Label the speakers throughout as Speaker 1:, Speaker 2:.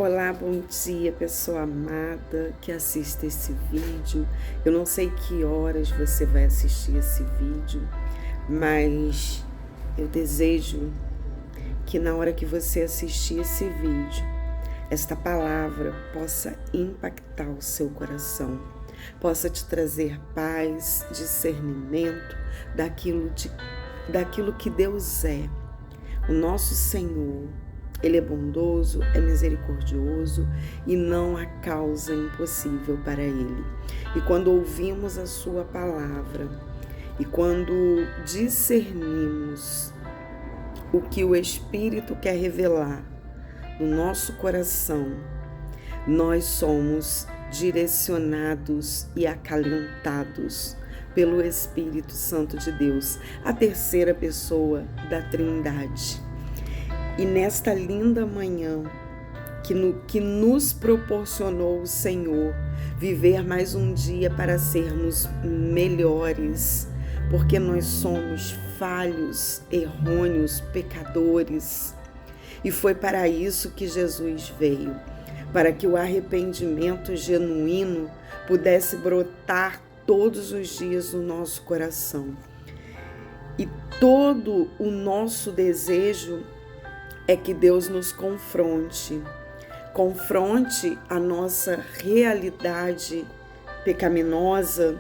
Speaker 1: Olá, bom dia, pessoa amada que assiste esse vídeo. Eu não sei que horas você vai assistir esse vídeo, mas eu desejo que na hora que você assistir esse vídeo, esta palavra possa impactar o seu coração, possa te trazer paz, discernimento daquilo que Deus é. O nosso Senhor, Ele é bondoso, é misericordioso e não há causa impossível para Ele. E quando ouvimos a Sua palavra e quando discernimos o que o Espírito quer revelar no nosso coração, nós somos direcionados e acalentados pelo Espírito Santo de Deus, a terceira pessoa da Trindade. E nesta linda manhã que nos proporcionou o Senhor viver mais um dia para sermos melhores, porque nós somos falhos, errôneos, pecadores. E foi para isso que Jesus veio, para que o arrependimento genuíno pudesse brotar todos os dias no nosso coração. E todo o nosso desejo é que Deus nos confronte a nossa realidade pecaminosa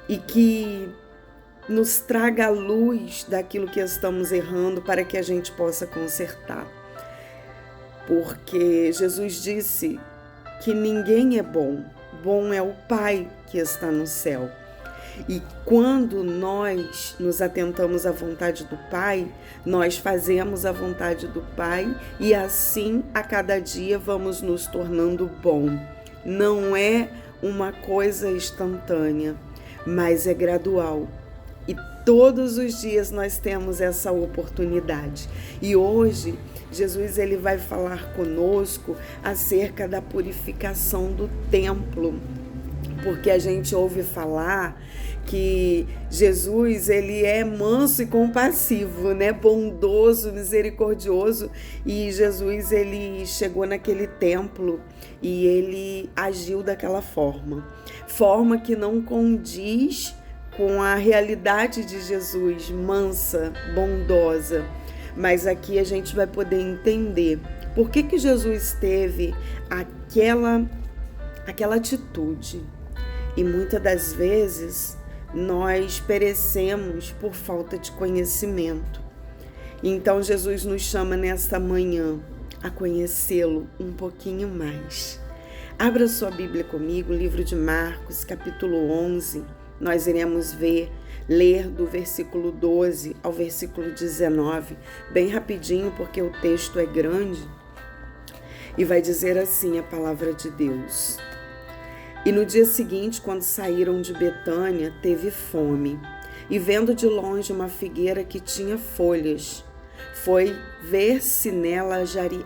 Speaker 1: e que nos traga a luz daquilo que estamos errando para que a gente possa consertar. Porque Jesus disse que ninguém é bom, bom é o Pai que está no céu. E quando nós nos atentamos à vontade do Pai, nós fazemos a vontade do Pai e assim a cada dia vamos nos tornando bom. Não é uma coisa instantânea, mas é gradual. E todos os dias nós temos essa oportunidade. E hoje Jesus ele vai falar conosco acerca da purificação do templo. Porque a gente ouve falar que Jesus ele é manso e compassivo, né? Bondoso, misericordioso, e Jesus ele chegou naquele templo e ele agiu daquela forma que não condiz com a realidade de Jesus, mansa, bondosa. Mas aqui a gente vai poder entender por que Jesus teve aquela atitude. E muitas das vezes nós perecemos por falta de conhecimento. Então Jesus nos chama nesta manhã a conhecê-lo um pouquinho mais. Abra sua Bíblia comigo, livro de Marcos, capítulo 11. Nós iremos ler do versículo 12 ao versículo 19, bem rapidinho porque o texto é grande. E vai dizer assim a palavra de Deus. E no dia seguinte, quando saíram de Betânia, teve fome. E vendo de longe uma figueira que tinha folhas, foi ver se nela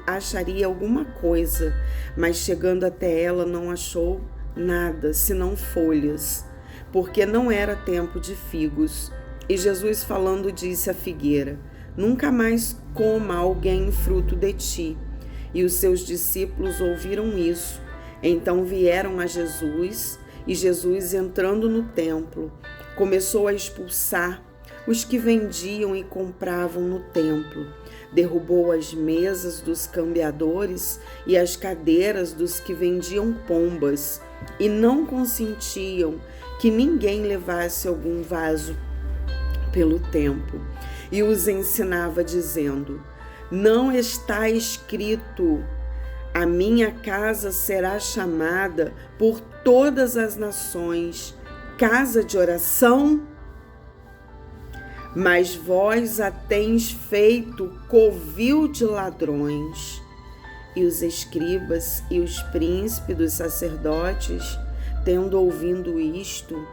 Speaker 1: acharia alguma coisa. Mas chegando até ela, não achou nada, senão folhas, porque não era tempo de figos. E Jesus falando disse à figueira: nunca mais coma alguém fruto de ti. E os seus discípulos ouviram isso. Então vieram a Jesus, e Jesus, entrando no templo, começou a expulsar os que vendiam e compravam no templo. Derrubou as mesas dos cambiadores e as cadeiras dos que vendiam pombas, e não consentiam que ninguém levasse algum vaso pelo templo. E os ensinava dizendo: não está escrito: a minha casa será chamada por todas as nações casa de oração? Mas vós a tens feito covil de ladrões. E os escribas e os príncipes dos sacerdotes, tendo ouvido isto,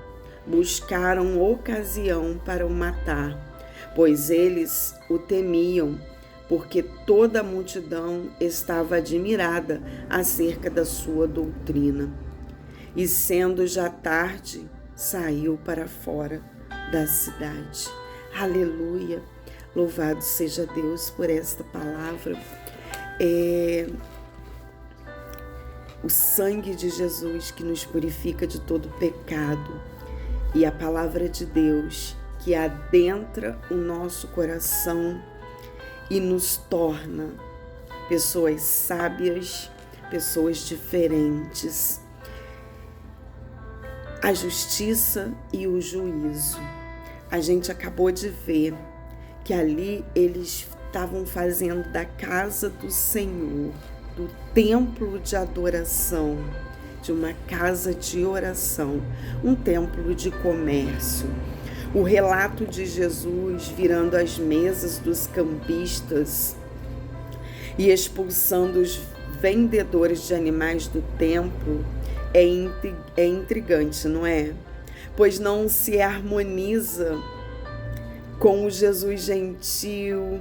Speaker 1: buscaram ocasião para o matar, pois eles o temiam, porque toda a multidão estava admirada acerca da sua doutrina. E sendo já tarde, saiu para fora da cidade. Aleluia! Louvado seja Deus por esta palavra. o sangue de Jesus que nos purifica de todo pecado e a palavra de Deus que adentra o nosso coração e nos torna pessoas sábias, pessoas diferentes. A justiça e o juízo. A gente acabou de ver que ali eles estavam fazendo da casa do Senhor, do templo de adoração, de uma casa de oração, um templo de comércio. O relato de Jesus virando as mesas dos cambistas e expulsando os vendedores de animais do templo é intrigante, não é? Pois não se harmoniza com o Jesus gentil,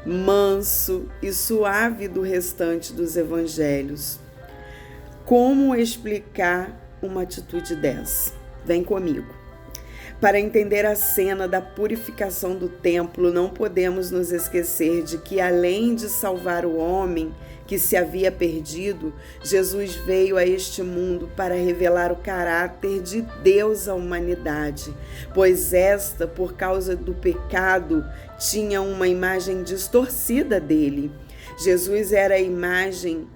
Speaker 1: manso e suave do restante dos evangelhos. Como explicar uma atitude dessa? Vem comigo. Para entender a cena da purificação do templo, não podemos nos esquecer de que, além de salvar o homem que se havia perdido, Jesus veio a este mundo para revelar o caráter de Deus à humanidade, pois esta, por causa do pecado, tinha uma imagem distorcida dele. Jesus era a imagem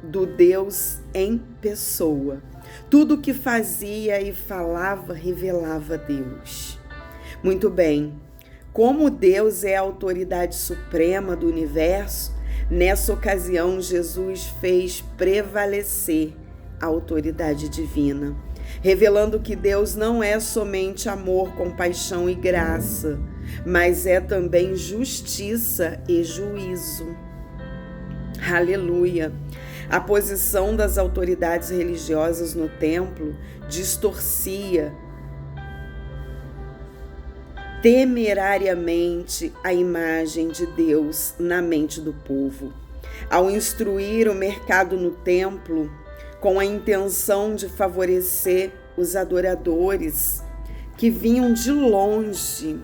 Speaker 1: do Deus em pessoa. Tudo o que fazia e falava revelava Deus. Muito bem, como Deus é a autoridade suprema do universo, nessa ocasião Jesus fez prevalecer a autoridade divina, revelando que Deus não é somente amor, compaixão e graça, mas é também justiça e juízo. Aleluia! A posição das autoridades religiosas no templo distorcia temerariamente a imagem de Deus na mente do povo. Ao instruir o mercado no templo, com a intenção de favorecer os adoradores que vinham de longe,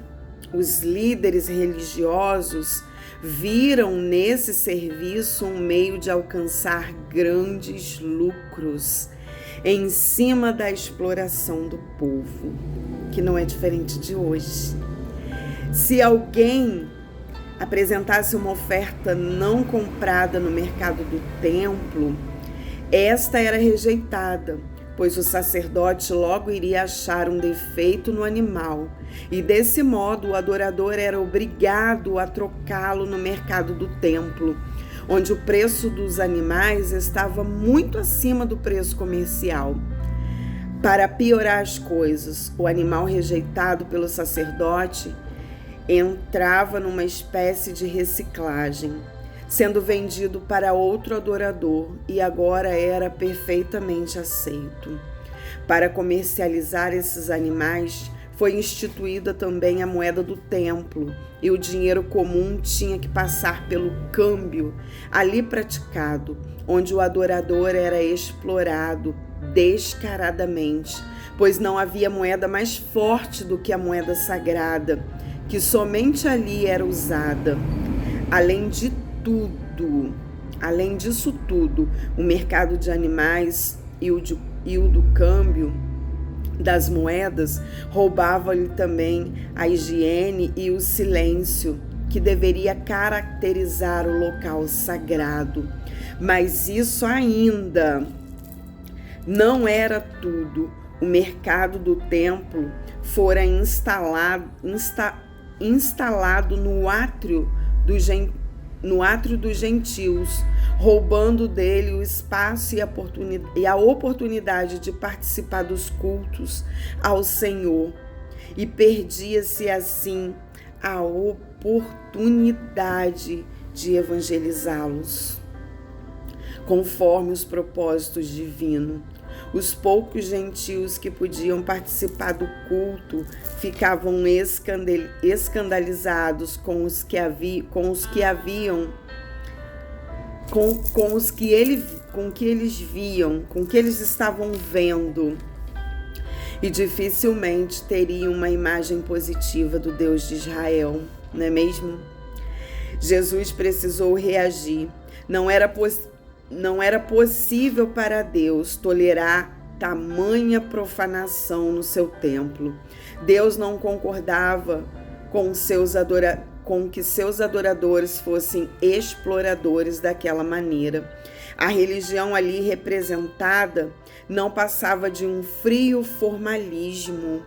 Speaker 1: os líderes religiosos viram nesse serviço um meio de alcançar grandes lucros em cima da exploração do povo, que não é diferente de hoje. Se alguém apresentasse uma oferta não comprada no mercado do templo, esta era rejeitada, pois o sacerdote logo iria achar um defeito no animal, e desse modo o adorador era obrigado a trocá-lo no mercado do templo, onde o preço dos animais estava muito acima do preço comercial. Para piorar as coisas, o animal rejeitado pelo sacerdote entrava numa espécie de reciclagem, sendo vendido para outro adorador, e agora era perfeitamente aceito. Para comercializar esses animais, foi instituída também a moeda do templo, e o dinheiro comum tinha que passar pelo câmbio ali praticado, onde o adorador era explorado descaradamente, pois não havia moeda mais forte do que a moeda sagrada, que somente ali era usada. Além disso tudo, o mercado de animais e o do câmbio das moedas roubava-lhe também a higiene e o silêncio que deveria caracterizar o local sagrado. Mas isso ainda não era tudo. O mercado do templo fora instalado no átrio dos gentios, roubando dele o espaço e a oportunidade de participar dos cultos ao Senhor, e perdia-se assim a oportunidade de evangelizá-los conforme os propósitos divinos. Os poucos gentios que podiam participar do culto ficavam escandalizados com o que eles estavam vendo, e dificilmente teriam uma imagem positiva do Deus de Israel, não é mesmo? Jesus precisou reagir. Não era não era possível para Deus tolerar tamanha profanação no seu templo. Deus não concordava com que seus adoradores fossem exploradores daquela maneira. A religião ali representada não passava de um frio formalismo.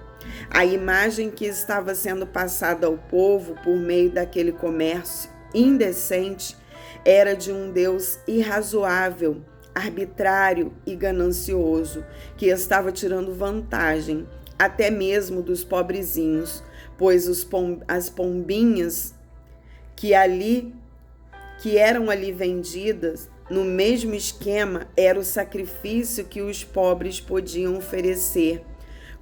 Speaker 1: A imagem que estava sendo passada ao povo por meio daquele comércio indecente era de um Deus irrazoável, arbitrário e ganancioso, que estava tirando vantagem até mesmo dos pobrezinhos, pois as pombinhas que eram ali vendidas no mesmo esquema era o sacrifício que os pobres podiam oferecer,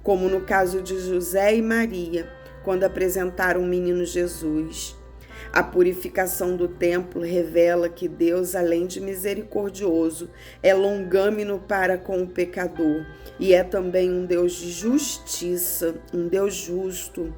Speaker 1: como no caso de José e Maria, quando apresentaram o menino Jesus. A purificação do templo revela que Deus, além de misericordioso, é longâmino para com o pecador e é também um Deus de justiça, um Deus justo,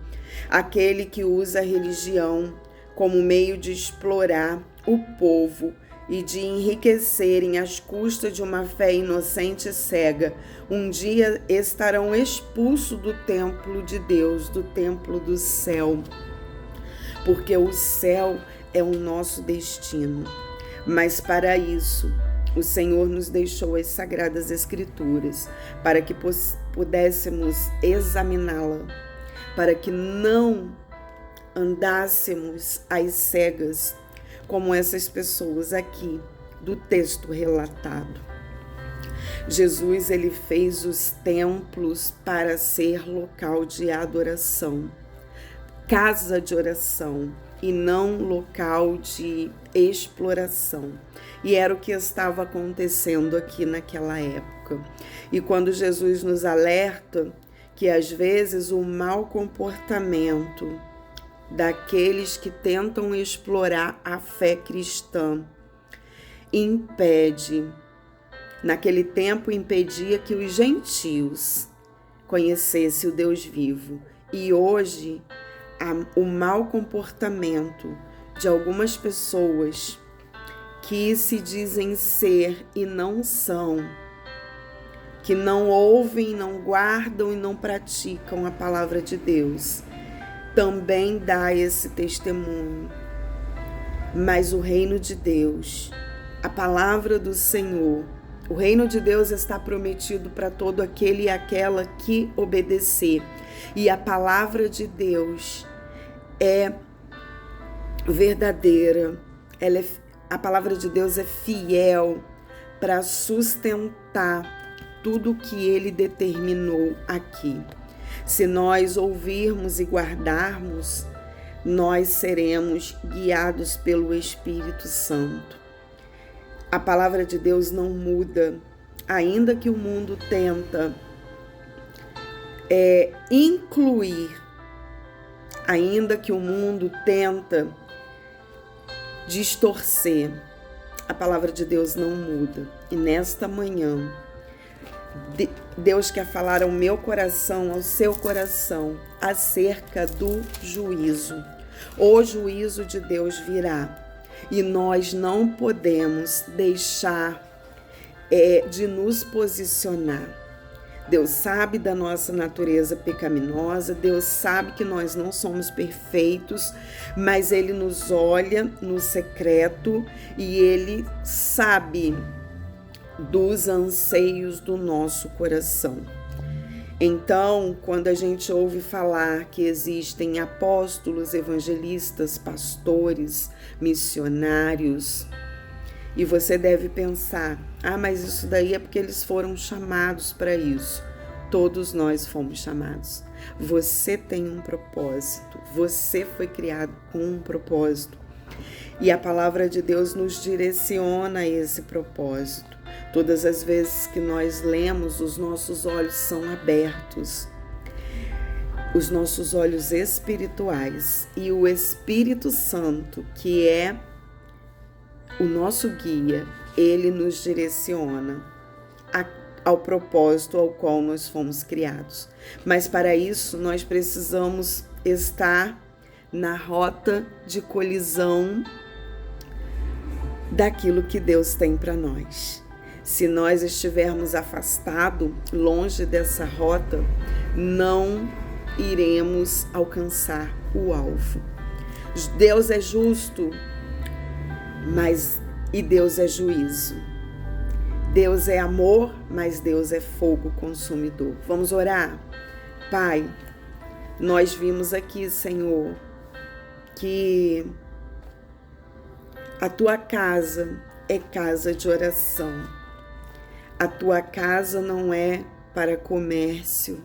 Speaker 1: aquele que usa a religião como meio de explorar o povo e de enriquecerem às custas de uma fé inocente e cega. Um dia estarão expulsos do templo de Deus, do templo do céu, porque o céu é o nosso destino. Mas para isso, o Senhor nos deixou as Sagradas Escrituras, para que pudéssemos examiná-la, para que não andássemos às cegas, como essas pessoas aqui do texto relatado. Jesus, ele fez os templos para ser local de adoração, casa de oração e não local de exploração. E era o que estava acontecendo aqui naquela época. E quando Jesus nos alerta que às vezes o mau comportamento daqueles que tentam explorar a fé cristã naquele tempo impedia que os gentios conhecessem o Deus vivo. E hoje, o mau comportamento de algumas pessoas que se dizem ser e não são, que não ouvem, não guardam e não praticam a palavra de Deus, também dá esse testemunho. Mas o reino de Deus, a palavra do Senhor, o reino de Deus está prometido para todo aquele e aquela que obedecer. E a palavra de Deus é verdadeira, a palavra de Deus é fiel para sustentar tudo o que ele determinou aqui. Se nós ouvirmos e guardarmos, nós seremos guiados pelo Espírito Santo. A palavra de Deus não muda, ainda que o mundo tenta incluir, ainda que o mundo tenta distorcer, a palavra de Deus não muda. E nesta manhã, Deus quer falar ao meu coração, ao seu coração, acerca do juízo. O juízo de Deus virá e nós não podemos deixar de nos posicionar. Deus sabe da nossa natureza pecaminosa, Deus sabe que nós não somos perfeitos, mas Ele nos olha no secreto e Ele sabe dos anseios do nosso coração. Então, quando a gente ouve falar que existem apóstolos, evangelistas, pastores, missionários, e você deve pensar, mas isso daí é porque eles foram chamados para isso. Todos nós fomos chamados. Você tem um propósito, você foi criado com um propósito. E a palavra de Deus nos direciona a esse propósito. Todas as vezes que nós lemos, os nossos olhos são abertos, os nossos olhos espirituais, e o Espírito Santo, que é o nosso guia, ele nos direciona ao propósito ao qual nós fomos criados. Mas para isso nós precisamos estar na rota de colisão daquilo que Deus tem para nós. Se nós estivermos afastados, longe dessa rota, não iremos alcançar o alvo. Deus é justo, e Deus é juízo. Deus é amor, mas Deus é fogo consumidor. Vamos orar? Pai, nós vimos aqui, Senhor, que a tua casa é casa de oração. A tua casa não é para comércio.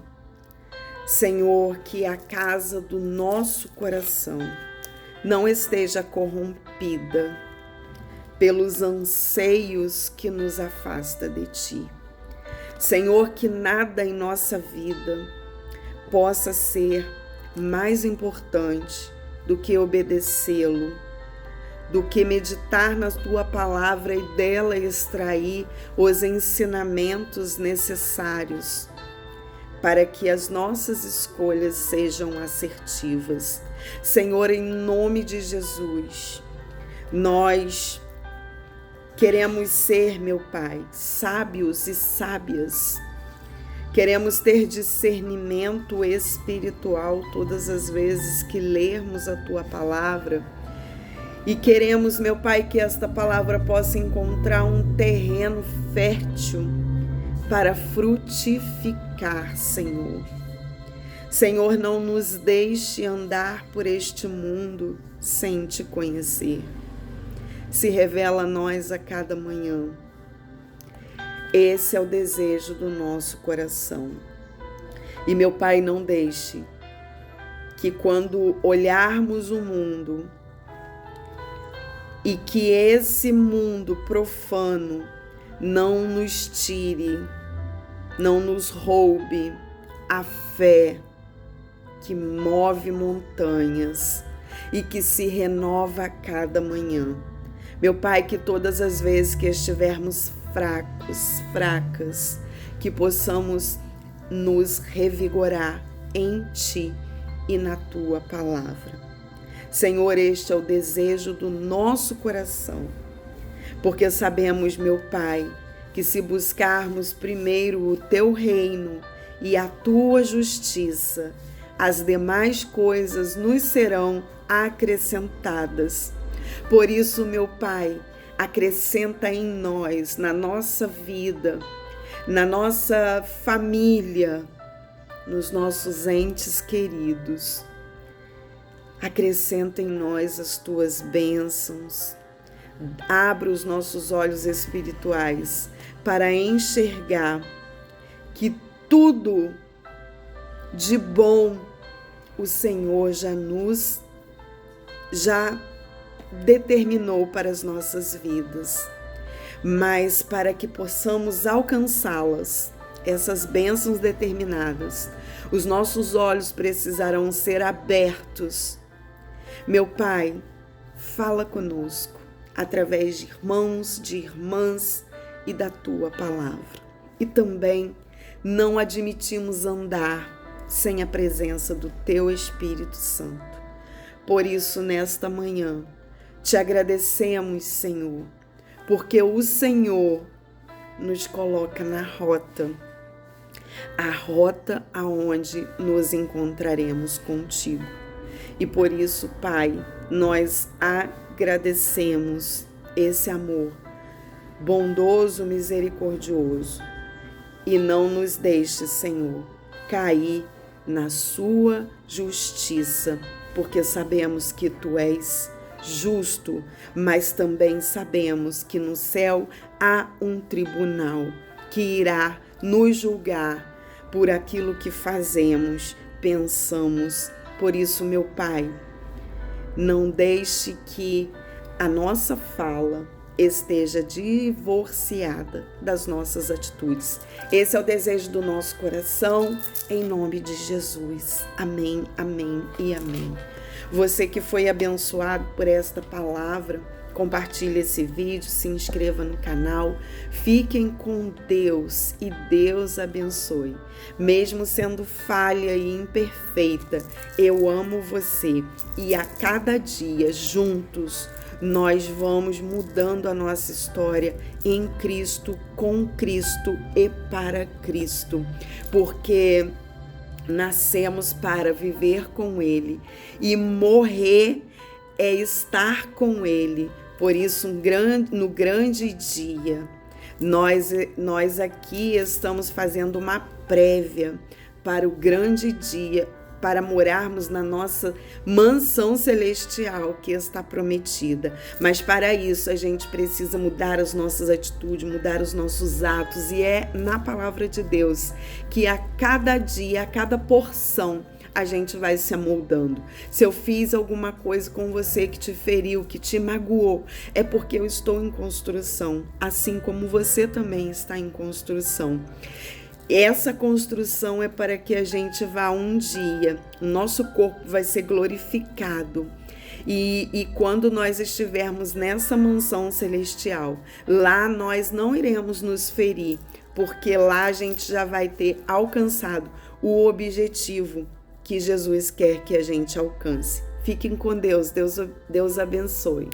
Speaker 1: Senhor, que a casa do nosso coração não esteja corrompida pelos anseios que nos afasta de ti. Senhor, que nada em nossa vida possa ser mais importante do que obedecê-lo, do que meditar na tua palavra e dela extrair os ensinamentos necessários para que as nossas escolhas sejam assertivas. Senhor, em nome de Jesus, nós queremos ser, meu Pai, sábios e sábias. Queremos ter discernimento espiritual todas as vezes que lermos a tua palavra. E queremos, meu Pai, que esta palavra possa encontrar um terreno fértil para frutificar, Senhor. Senhor, não nos deixe andar por este mundo sem te conhecer. Se revela a nós a cada manhã. Esse é o desejo do nosso coração. E, meu Pai, não deixe que quando olharmos o mundo e que esse mundo profano não nos tire, não nos roube a fé que move montanhas e que se renova a cada manhã. Meu Pai, que todas as vezes que estivermos fracas, que possamos nos revigorar em Ti e na Tua palavra. Senhor, este é o desejo do nosso coração, porque sabemos, meu Pai, que se buscarmos primeiro o Teu reino e a Tua justiça, as demais coisas nos serão acrescentadas. Por isso, meu Pai, acrescenta em nós, na nossa vida, na nossa família, nos nossos entes queridos. Acrescenta em nós as tuas bênçãos. Abra os nossos olhos espirituais para enxergar que tudo de bom o Senhor já determinou para as nossas vidas. Mas para que possamos alcançá-las, essas bênçãos determinadas, os nossos olhos precisarão ser abertos. Meu Pai, fala conosco através de irmãos, de irmãs e da Tua palavra. E também não admitimos andar sem a presença do Teu Espírito Santo. Por isso, nesta manhã, te agradecemos, Senhor, porque o Senhor nos coloca na rota, a rota aonde nos encontraremos contigo. E por isso, Pai, nós agradecemos esse amor bondoso, misericordioso. E não nos deixe, Senhor, cair na sua justiça, porque sabemos que Tu és justo, mas também sabemos que no céu há um tribunal que irá nos julgar por aquilo que fazemos, pensamos. Por isso, meu Pai, não deixe que a nossa fala esteja divorciada das nossas atitudes. Esse é o desejo do nosso coração, em nome de Jesus. Amém, amém e amém. Você que foi abençoado por esta palavra, compartilhe esse vídeo, se inscreva no canal, fiquem com Deus e Deus abençoe. Mesmo sendo falha e imperfeita, eu amo você e a cada dia juntos nós vamos mudando a nossa história em Cristo, com Cristo e para Cristo, porque nascemos para viver com Ele e morrer é estar com Ele. Por isso, no grande dia, nós aqui estamos fazendo uma prévia para o grande dia, para morarmos na nossa mansão celestial que está prometida. Mas para isso a gente precisa mudar as nossas atitudes, mudar os nossos atos, e é na palavra de Deus que a cada dia, a cada porção, a gente vai se amoldando. Se eu fiz alguma coisa com você que te feriu, que te magoou, é porque eu estou em construção, assim como você também está em construção. Essa construção é para que a gente vá um dia, o nosso corpo vai ser glorificado. E quando nós estivermos nessa mansão celestial, lá nós não iremos nos ferir, porque lá a gente já vai ter alcançado o objetivo que Jesus quer que a gente alcance. Fiquem com Deus, Deus abençoe.